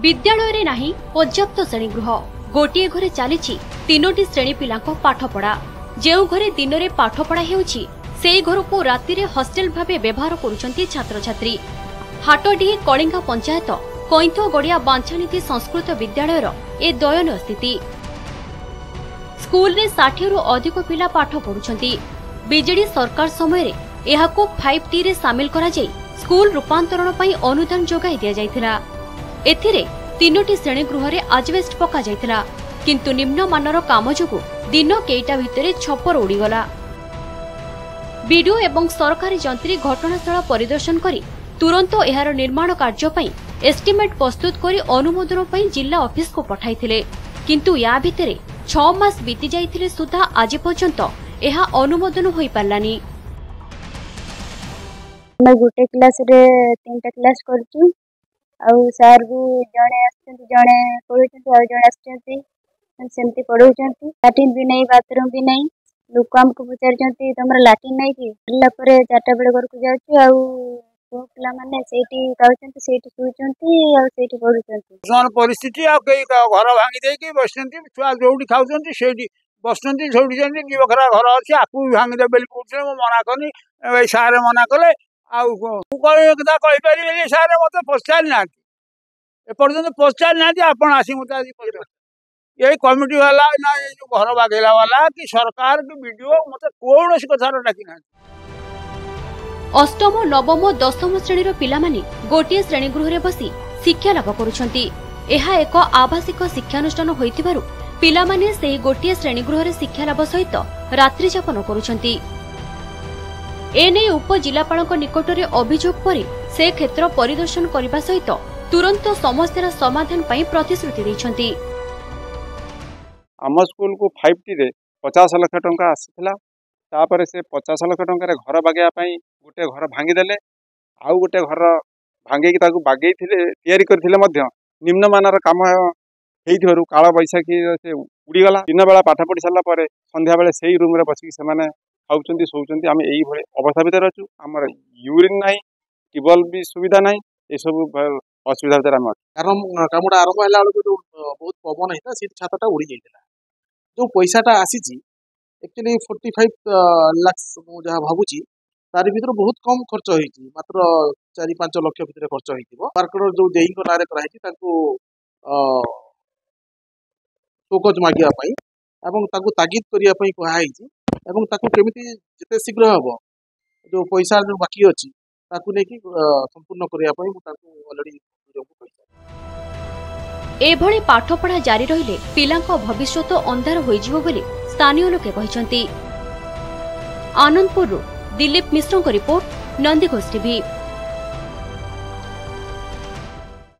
विद्यालय रे नाही पर्याप्त श्रेणीगृह गोटे घरे चली 3टी श्रेणी पिलांको पाठपढ़ा जो घरे दिन में पाठपढ़ा हेउछि से घर को राति रे हॉस्टेल भावे व्यवहार करुछंती छात्र छात्री। हाटडीह कलिंगा पंचायत कैंथगड़िया बांछानीति संस्कृत विद्यालय ए दयनीय स्थिति। स्कूल रे 60 रु अधिक पिला पाठ पढ़ुछंती। बीजेडी सरकार समय रे एहाको 5T रे शामिल करा जाई स्कूल रूपांतरण पई अनुदान जोगाई दिया जायथिला। एथिरे 3टी श्रेणी गृह रे आजबेस्ट पका जायथिला किंतु निम्न मानर काम जोगु दिन केइटा भितरे छपर उड़ीगला। बीडीओ एवं सरकारी जंत्री घटनास्थल परिदर्शन करी तुरंत एहार निर्माण कार्य पई एस्टिमेट प्रस्तुत करी अनुमोदन पई जिला ऑफिस को पठाइथिले किंतु या भितरे 6 मास बीती जाइथिले सुधा आज पर्यंत एहा अनुमोदन होई पारलानी। मैं गोटे क्लास रे 3टा क्लास करछु आ सर भी जणे आछंती जणे पढौछंती आ जणे आछंती सेमती पढौछंती। लैट्रिन भी नहीं बाथरूम भी नहीं लोक हमको पचारछंती तमरा लैट्रिन नहीं कि पिला परे 4टा बेले घर को जाउछु आ पिला माने सेठी खाउछंती सेठी सुउछंती आ सेठी पढुछंती। समान परिस्थिति आ कई घर भांगी दे के बसछंती छुआ जोडी खाउछंती सेठी बसछंती छोडुछंती जीवखरा घर अछि आकु भांगी दे बेली पुछे मो मना करनी ए सारे मना कले आउ कोई कथा कहि परिबे सारे मते पचार नाथि ए पर्यंत पचार नाथि आपण आसी मते आसी पचार यही कमिटी वाला ना ये जो घर बागेला वाला कि सरकार की वीडियो मते कोनोसी कथा डाकी ना। अष्टम नवम दशम श्रेणी पिलामाने गोटे श्रेणीगृह रे बसी शिक्षा लाभ करुछंती। एहा एक आवासिक शिक्षानुष्ठान होइतिबारु पिलामाने सेही गोटे श्रेणीगृह रे शिक्षा लाभ सहित रात्रि यापन करुछंती। एने उपजिलापालक निकट रे अभियोग परे से क्षेत्र परिदर्शन करबा सहित तुरंत समस्यार समाधान पई प्रतिश्रुति दैछंती। आम स्कूल को 5T रे 50 लाख टंका आसीथिला तापर से 50 लाख टंका घर बागेया गोटे घर भांगीदेले आउ गोटे घर भांगी बागेइथिले तैयारी करथिले मध्य निम्न मानर काम हेइथिबारु काल बैशाखी से उड़ीगला। दिन बेला पाठ पढ़ी सारा पर संध्या बेले से रूम रे बसिक से खाउछंती सोउछंती आम एई भले अवस्था भितर अछु। आमर यूरिन नाही टिबल भी सुविधा नाही ए सब असुविधा भितर आम कारण कामटा आरंभ होला बेलू बहुत पवन होता से छातटा उड़ी जाइला जो पैसाटा आसीची एक्चुअली 45 लाख जहाँ भावुची तार भीतर बहुत कम खर्च होईची मात्र 4-5 लाख भितर खर्च होईतिबो। मार्केट जो जेई को नारे कराइची ताको शोकज मागिया पई एवं ताको तागिद करिया पई कहा आइची एवं ताको केमिति जते शीघ्र हबो जो पैसा जो बाकी अछि ताको नेकी संपूर्ण करिया पई ताको ऑलरेडी एभଳି पाठपढ़ा जारी रहिले पिलांको भविष्यत अंधार होइजिवो बोली स्थानीय लोके कहिसंती। आनंदपुर दिलीप मिश्र को रिपोर्ट, नंदीघोष टीवी।